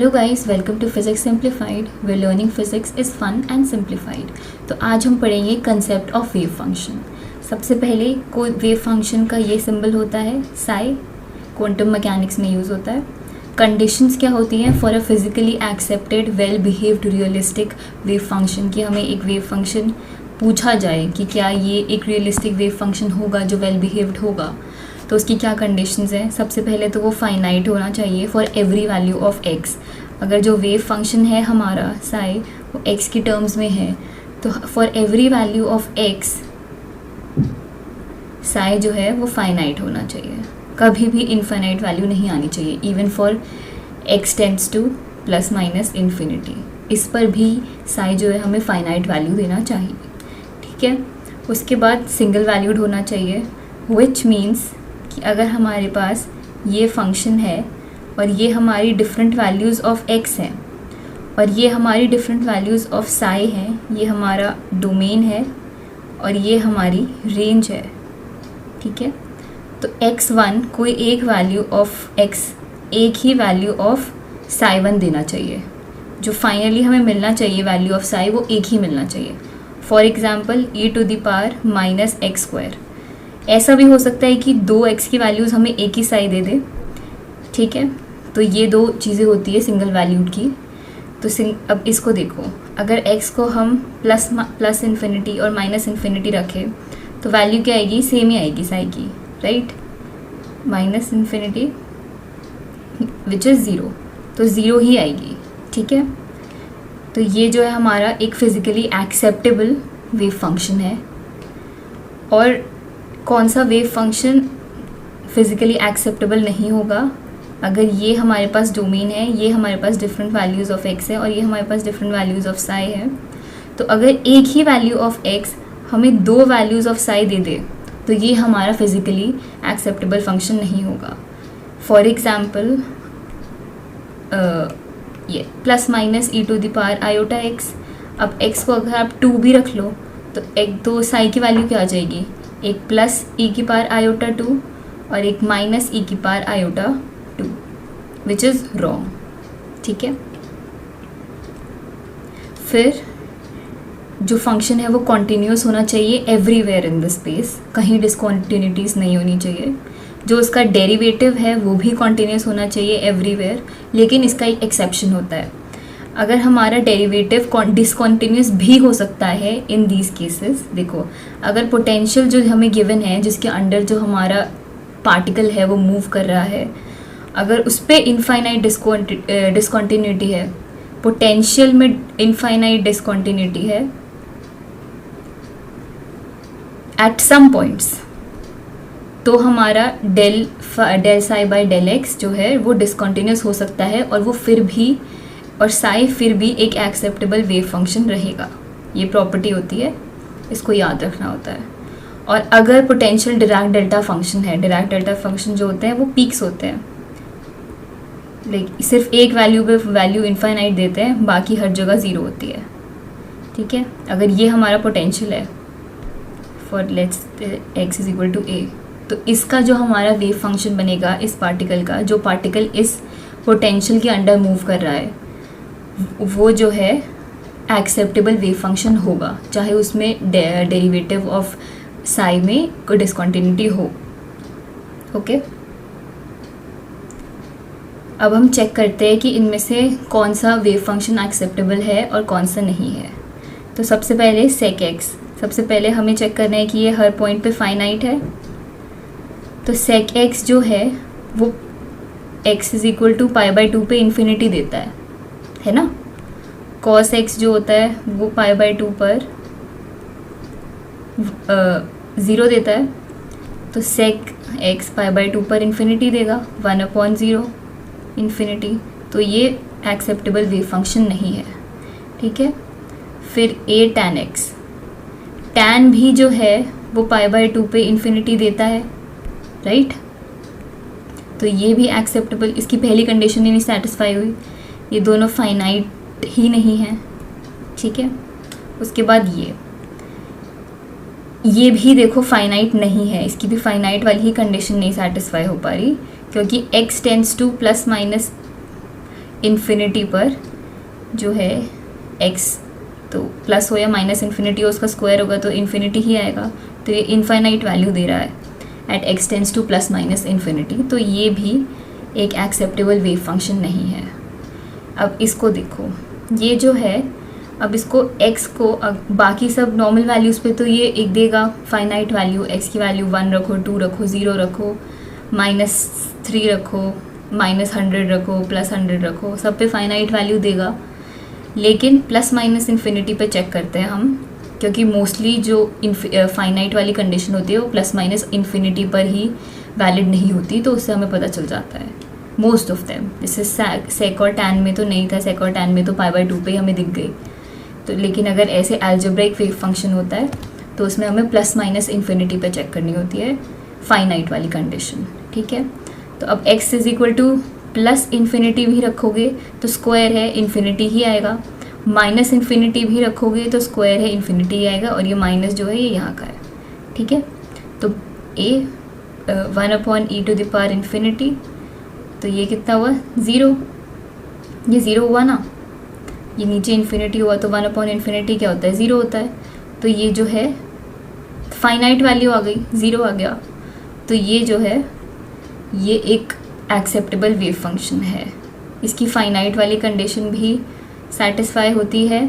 Hello guys, welcome to physics simplified. We learning physics is fun and simplified. तो आज हम पढ़ेंगे concept of wave function. सबसे पहले कोई वेव फंक्शन का ये सिंबल होता है साई, क्वांटम मैकेनिक्स में यूज़ होता है। कंडीशंस क्या होती हैं for a physically accepted well behaved realistic wave function, कि हमें एक वेव फंक्शन पूछा जाए कि क्या ये एक रियलिस्टिक वेव फंक्शन होगा जो वेल बिहेव्ड होगा, तो उसकी क्या कंडीशंस हैं। सबसे पहले तो वो फाइनाइट होना चाहिए for every value of x. अगर जो वेव फंक्शन है हमारा साई वो एक्स की टर्म्स में है, तो for every value of x Sai जो है वो फाइनाइट होना चाहिए, कभी भी इनफाइनाइट वैल्यू नहीं आनी चाहिए। Even for x tends to plus minus infinity, इस पर भी साई जो है हमें फाइनाइट वैल्यू देना चाहिए, ठीक है। उसके बाद सिंगल वैल्यूड होना चाहिए, विच मीन्स कि अगर हमारे पास ये फंक्शन है और ये हमारी डिफरेंट वैल्यूज़ ऑफ एक्स हैं और ये हमारी डिफरेंट वैल्यूज़ ऑफ साई हैं, ये हमारा डोमेन है और ये हमारी रेंज है, ठीक है। तो x1 कोई एक वैल्यू ऑफ x, एक ही वैल्यू ऑफ साई 1 देना चाहिए। जो फाइनली हमें मिलना चाहिए वैल्यू ऑफ साई वो एक ही मिलना चाहिए। For example e⁻⁻x²। ऐसा भी हो सकता है कि 2x की वैल्यूज़ हमें एक ही साई दे दे, ठीक है। तो ये दो चीज़ें होती है सिंगल वैल्यूड की। तो अब इसको देखो, अगर x को हम प्लस इन्फिनिटी और माइनस इन्फिनिटी रखें तो वैल्यू क्या आएगी, सेम ही आएगी साई की, right. Minus infinity which is zero, तो ज़ीरो ही आएगी, ठीक है। तो ये जो है हमारा एक फिज़िकली एक्सेप्टेबल वेव फंक्शन है। और कौन सा वेव फंक्शन फिज़िकली एक्सेप्टेबल नहीं होगा, अगर ये हमारे पास डोमेन है, ये हमारे पास डिफरेंट वैल्यूज़ ऑफ एक्स है और ये हमारे पास डिफरेंट वैल्यूज़ ऑफ साई है। तो अगर एक ही वैल्यू ऑफ एक्स हमें दो वैल्यूज़ ऑफ साई दे दे तो ये हमारा फिज़िकली एक्सेप्टेबल फंक्शन नहीं होगा। फॉर एग्ज़ाम्पल ये प्लस माइनस e⁻⁰x। अब x को अगर आप 2 भी रख लो तो एक तो साई की वैल्यू क्या आ जाएगी, एक प्लस e⁻⁰2 और एक minus e⁻⁰2, which is wrong, ठीक है। फिर जो फंक्शन है वो कॉन्टीन्यूस होना चाहिए एवरीवेयर इन द स्पेस, कहीं डिसकॉन्टिन्यूटीज़ नहीं होनी चाहिए। जो उसका डेरिवेटिव है वो भी कॉन्टीन्यूस होना चाहिए एवरीवेयर, लेकिन इसका एक एक्सेप्शन होता है। अगर हमारा डेरिवेटिव डिसकॉन्टिन्यूस भी हो सकता है इन दीज केसेस। देखो, अगर पोटेंशियल जो हमें गिवन है, जिसके अंडर जो हमारा पार्टिकल है वो मूव कर रहा है, अगर उस पर इनफाइनाइट डिसकॉन्टिन्यूटी है, पोटेंशियल में इनफाइनाइट डिसकॉन्टिन्यूटी है एट सम पॉइंट्स, तो हमारा del psi by del x जो है वो डिसकॉन्टिन्यूस हो सकता है और वो फिर भी, और साई फिर भी एक एक्सेप्टेबल वेव फंक्शन रहेगा। ये प्रॉपर्टी होती है, इसको याद रखना होता है। और अगर पोटेंशियल डिराक डेल्टा फंक्शन है, डिराक डेल्टा फंक्शन जो होते हैं वो पीक्स होते हैं, लेकिन सिर्फ एक वैल्यू पे वैल्यू इनफाइनाइट देते हैं, बाकी हर जगह ज़ीरो होती है, ठीक है। अगर ये हमारा पोटेंशियल है for let's x is equal to a, तो इसका जो हमारा वेव फंक्शन बनेगा इस पार्टिकल का, जो पार्टिकल इस पोटेंशियल के अंडर मूव कर रहा है, वो जो है एक्सेप्टेबल वेव फंक्शन होगा, चाहे उसमें डेरिवेटिव ऑफ साई में कोई डिसकॉन्टिन्यूटी हो, ओके। अब हम चेक करते हैं कि इनमें से कौन सा वेव फंक्शन एक्सेप्टेबल है और कौन सा नहीं है। तो सबसे पहले सेक एक्स, सबसे पहले हमें चेक करना है कि ये हर पॉइंट पे फाइनाइट है। तो सेक एक्स जो है वो x इज इक्वल टू π/2 पे इन्फिनिटी देता है ना। कॉस एक्स जो होता है वो π/2 पर 0 देता है, तो सेक एक्स π/2 पर इन्फिनिटी देगा 1/0 इन्फिनिटी, तो ये एक्सेप्टेबल वेव फंक्शन नहीं है, ठीक है। फिर a tan x, tan भी जो है वो π/2 पे इन्फिनिटी देता है, राइट। तो ये भी एक्सेप्टेबल, इसकी पहली कंडीशन ही नहीं सेटिस्फाई हुई, ये दोनों फाइनाइट ही नहीं है, ठीक है। उसके बाद ये भी देखो फाइनाइट नहीं है, इसकी भी फाइनाइट वाली ही कंडीशन नहीं सेटिस्फाई हो पा रही, क्योंकि x tends to plus minus infinity पर जो है x, तो प्लस हो या माइनस इन्फिनिटी हो, उसका स्क्वायर होगा तो इन्फिनिटी ही आएगा। तो ये इनफाइनाइट वैल्यू दे रहा है at x tends to plus minus infinity, तो ये भी एक एक्सेप्टेबल वेव फंक्शन नहीं है। अब इसको देखो, ये जो है, अब इसको x को बाकी सब नॉर्मल वैल्यूज़ पे तो ये एक देगा फाइनाइट वैल्यू, x की वैल्यू 1 रखो, 2 रखो, 0 रखो, -3 रखो, -100 रखो, +100 रखो, सब पे फाइनाइट वैल्यू देगा। लेकिन प्लस माइनस इन्फिनिटी पे चेक करते हैं हम, क्योंकि मोस्टली जो फाइनाइट वाली कंडीशन होती है वो प्लस माइनस इन्फिनिटी पर ही वैलिड नहीं होती, तो उससे हमें पता चल जाता है मोस्ट ऑफ देम। जैसे सेक और टैन में तो नहीं था, सेक और टैन में तो π/2 पे ही हमें दिख गई। तो लेकिन अगर ऐसे एल्जेब्रिक वेव फंक्शन होता है तो उसमें हमें प्लस माइनस इन्फिनिटी पे चेक करनी होती है फाइनाइट वाली कंडीशन, ठीक है। तो अब x = प्लस इन्फिनिटी भी रखोगे तो स्क्वायर है इन्फिनिटी ही आएगा, माइनस इन्फिनिटी भी रखोगे तो स्क्वायर है इन्फिनिटी ही आएगा, और ये माइनस जो है ये यहाँ का है, ठीक है। तो a 1/e⁻∞, तो ये कितना हुआ 0, ये 0 हुआ ना, ये नीचे इन्फिनिटी हुआ तो 1/∞ क्या होता है 0 होता है। तो ये जो है फाइनाइट वैल्यू आ गई, 0 आ गया, तो ये जो है ये एक एक्सेप्टेबल वेव फंक्शन है। इसकी फाइनाइट वाली कंडीशन भी सेटिस्फाई होती है,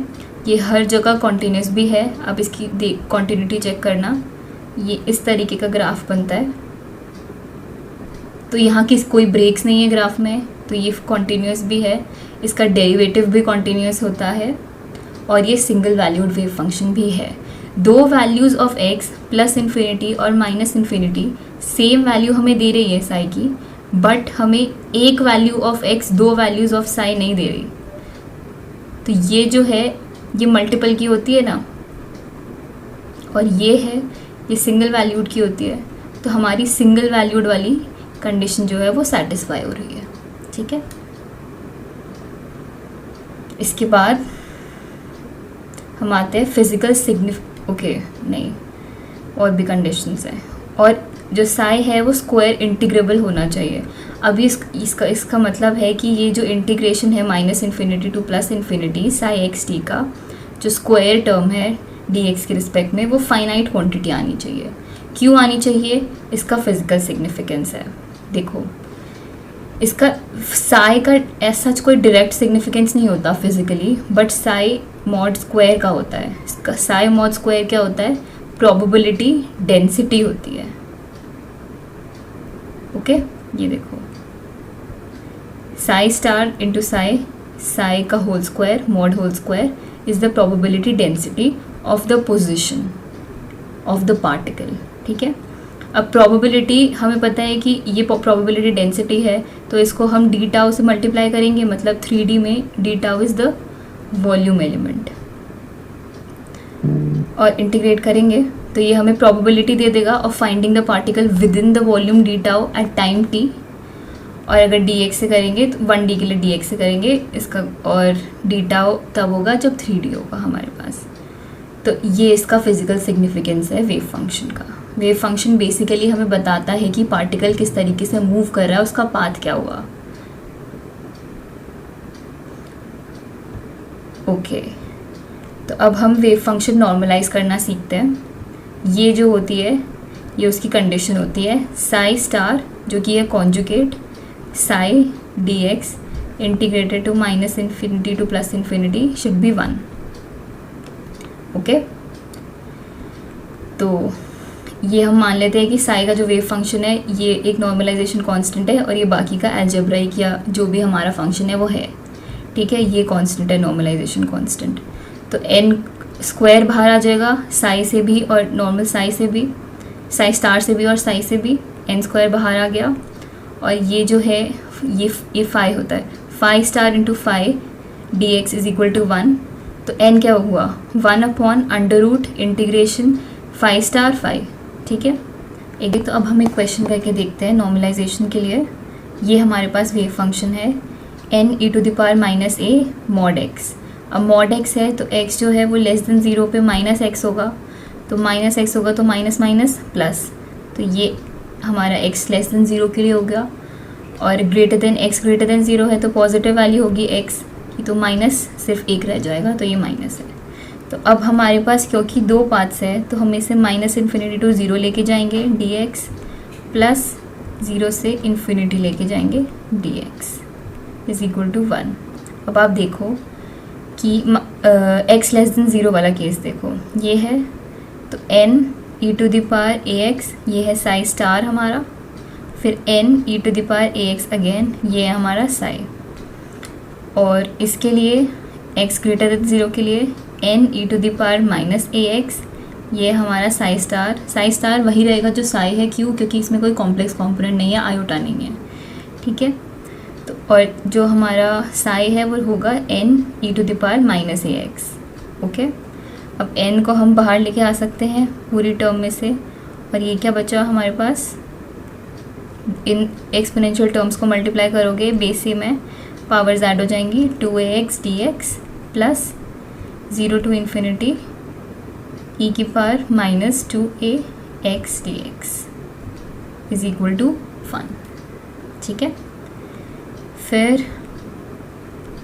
ये हर जगह कॉन्टीन्यूस भी है। अब इसकी कॉन्टीन्यूटी चेक करना, ये इस तरीके का ग्राफ बनता है, तो यहाँ की कोई ब्रेक्स नहीं है ग्राफ में, तो ये कॉन्टीन्यूस भी है, इसका डेरिवेटिव भी कॉन्टीन्यूस होता है, और ये सिंगल वैल्यूड वेव फंक्शन भी है। दो values of x plus infinity और माइनस इन्फिनिटी सेम वैल्यू हमें दे रही है साई की, बट हमें एक वैल्यू ऑफ x दो वैल्यूज़ ऑफ साई नहीं दे रही। तो ये जो है ये मल्टीपल की होती है ना, और ये है ये सिंगल वैल्यूड की होती है, तो हमारी सिंगल वैल्यूड वाली कंडीशन जो है वो सेटिस्फाई हो रही है, ठीक है। इसके बाद हम आते हैं फिजिकल नहीं, और भी कंडीशंस हैं, और जो साई है वो स्क्वायर इंटीग्रेबल होना चाहिए। अभी इसका मतलब है कि ये जो इंटीग्रेशन है -∞ टू +∞ साई x t का जो स्क्वायर टर्म है dx के रिस्पेक्ट में, वो फाइनाइट क्वांटिटी आनी चाहिए। क्यों आनी चाहिए, इसका फिजिकल सिग्निफिकेंस है। देखो, इसका साई का ऐसा कोई डायरेक्ट सिग्निफिकेंस नहीं होता physically, but Sai mod square का होता है। इसका साई मॉड स्क्वायर क्या होता है, प्रोबेबिलिटी डेंसिटी होती है, ओके। ये देखो, साई स्टार इंटू साई का whole square mod whole square is the probability density of the position of the particle, ठीक है। अब प्रोबेबिलिटी हमें पता है कि ये प्रोबेबिलिटी डेंसिटी है, तो इसको हम डी टाउ से मल्टीप्लाई करेंगे, मतलब 3D में d tau is the volume element, और इंटीग्रेट करेंगे तो ये हमें प्रोबेबिलिटी दे देगा of finding the particle within the volume d tau at time t। और अगर dx से करेंगे तो 1D के लिए dx से करेंगे इसका, और डी टाउ तब होगा जब 3D होगा हमारे पास। तो ये इसका फिजिकल सिग्निफिकेंस है वेव फंक्शन का। वेव फंक्शन बेसिकली हमें बताता है कि पार्टिकल किस तरीके से मूव कर रहा है, उसका पाथ क्या हुआ, ओके। तो अब हम वेव फंक्शन नॉर्मलाइज करना सीखते हैं। ये जो होती है ये उसकी कंडीशन होती है, साई स्टार जो कि है conjugate psi dx integrated to -∞ to +∞ should be 1, okay. तो ये हम मान लेते हैं कि साई का जो वेव फंक्शन है ये एक नॉर्मलाइजेशन कांस्टेंट है, और ये बाकी का एल्जेब्राइक या जो भी हमारा फंक्शन है वो है, ठीक है। ये कांस्टेंट है नॉर्मलाइजेशन कांस्टेंट। तो n स्क्वायर बाहर आ जाएगा साई से भी और नॉर्मल साई से भी, साई स्टार से भी और साई से भी, n स्क्वायर बाहर आ गया। और ये जो है ये फाई होता है, phi star into phi dx is equal to 1। तो n क्या हुआ 1/√∫ फाई स्टार फाई, ठीक है। एक तो अब हम एक क्वेश्चन करके देखते हैं नॉर्मलाइजेशन के लिए। ये हमारे पास वेव फंक्शन है n e⁻⁻a mod x। अब mod x है तो x जो है वो <0 पे -x होगा, तो -x होगा तो माइनस माइनस प्लस, तो ये हमारा x <0 के लिए हो गया। और ग्रेटर देन 0 है तो पॉजिटिव वैल्यू होगी x की, तो माइनस सिर्फ एक रह जाएगा, तो ये माइनस है। तो अब हमारे पास क्योंकि दो पाथ्स है तो हम इसे माइनस इन्फिनिटी टू 0 लेके जाएंगे dx, प्लस 0 से इन्फिनिटी लेके जाएंगे dx इज इक्वल टू 1। अब आप देखो कि x लेस देन 0 वाला केस देखो, ये है तो n e⁻ ax, ये है साई स्टार हमारा, फिर n e⁻ ax अगेन, ये है हमारा साई। और इसके लिए x ग्रेटर देन 0 के लिए n e⁻ ax, ये हमारा साई स्टार वही रहेगा जो साई है, क्यों? क्योंकि इसमें कोई कॉम्प्लेक्स कॉम्पोनेंट नहीं है, आयोटा नहीं है, ठीक है। तो और जो हमारा साई है वो होगा n e⁻ ax, ओके। अब n को हम बाहर लेके आ सकते हैं पूरी टर्म में से, और ये क्या बचा हमारे पास, इन एक्सपोनेंशियल टर्म्स को मल्टीप्लाई करोगे बेस में पावर्स ऐड हो जाएंगी, 2ax dx plus 0 to infinity e⁻−2ax dx is equal to 1, ठीक है। फिर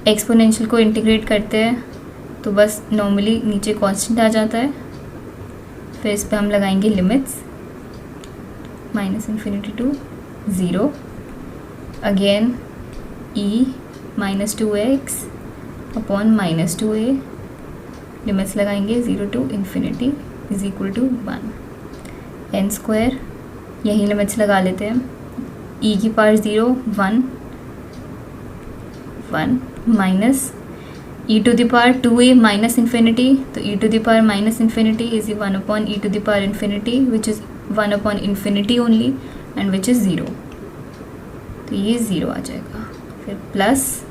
एक्सपोनेंशियल को इंटीग्रेट करते हैं तो बस नॉर्मली नीचे कांस्टेंट आ जाता है, फिर इस पर हम लगाएंगे limits -∞ to 0, again e−2x upon -2a, limits लगाएंगे 0 to infinity is equal to 1, n square, यही लिमिट्स लगा लेते हैं, e⁻0 1 minus e⁻2a minus infinity, तो e⁻−∞ is 1 upon e⁻∞, which is 1 upon infinity only and which is 0, तो ये 0 आ जाएगा। फिर प्लस,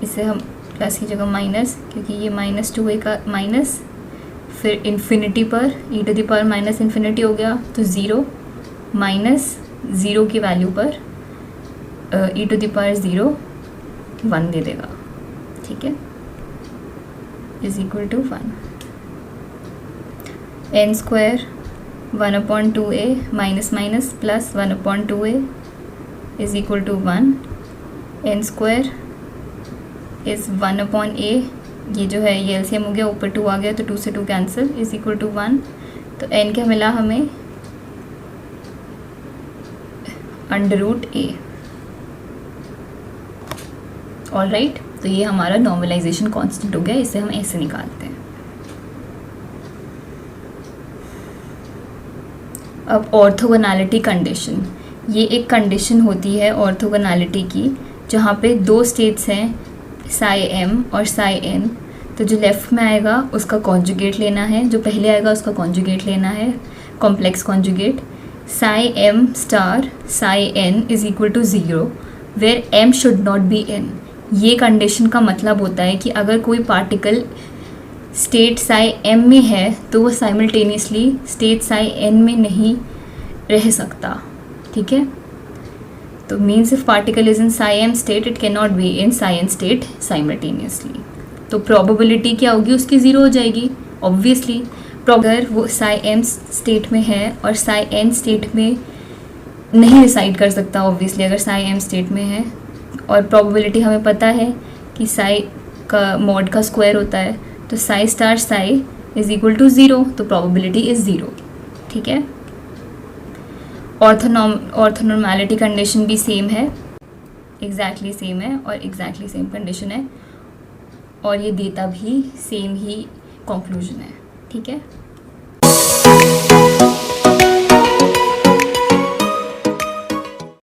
इसे हम प्लस की जगह माइनस, क्योंकि ये -2a का माइनस, फिर इन्फिनिटी पर e⁻∞ हो गया तो 0 माइनस 0 की वैल्यू पर e⁻0 1 दे देगा, ठीक है, is equal to 1, n square 1 upon 2a minus minus plus 1 upon 2a is equal to 1, n square is 1 upon a, ये जो है ये एलसीएम हो गया, ऊपर 2 आ गया तो 2 से 2 कैंसिल, इज इक्वल टू 1, तो n क्या मिला हमें, √a। ऑल राइट, तो ये हमारा नॉर्मलाइजेशन कांस्टेंट हो गया, इसे हम ऐसे निकालते हैं। अब ऑर्थोगोनैलिटी कंडीशन, ये एक कंडीशन होती है ऑर्थोगोनैलिटी की, जहाँ पे दो स्टेट्स हैं साई m और साई n, तो जो लेफ़्ट में आएगा उसका कॉन्जुगेट लेना है, जो पहले आएगा उसका कॉन्जुगेट लेना है, complex conjugate. Psi m star psi n is equal to 0 where m should not be n। ये कंडीशन का मतलब होता है कि अगर कोई पार्टिकल स्टेट साई m में है तो वो साइमल्टेनियसली स्टेट साई n में नहीं रह सकता, ठीक है। तो means if particle is in Sai m state it can not be in Sai n state simultaneously, तो प्रोबेबिलिटी क्या होगी उसकी 0 हो जाएगी ऑब्वियसली। अगर वो साई m स्टेट में है और साई n स्टेट में नहीं डिसाइड कर सकता ऑब्वियसली अगर साई m स्टेट में है, और प्रोबेबिलिटी हमें पता है कि साई का मॉड का स्क्वायर होता है, तो psi star psi is equal to 0, तो प्रोबेबिलिटी इज़ 0, ठीक है। ऑर्थोनॉर्मैलिटी कंडीशन भी सेम है, एग्जैक्टली सेम है और एग्जैक्टली सेम कंडीशन है, और ये देता भी सेम ही कंक्लूजन है, ठीक है।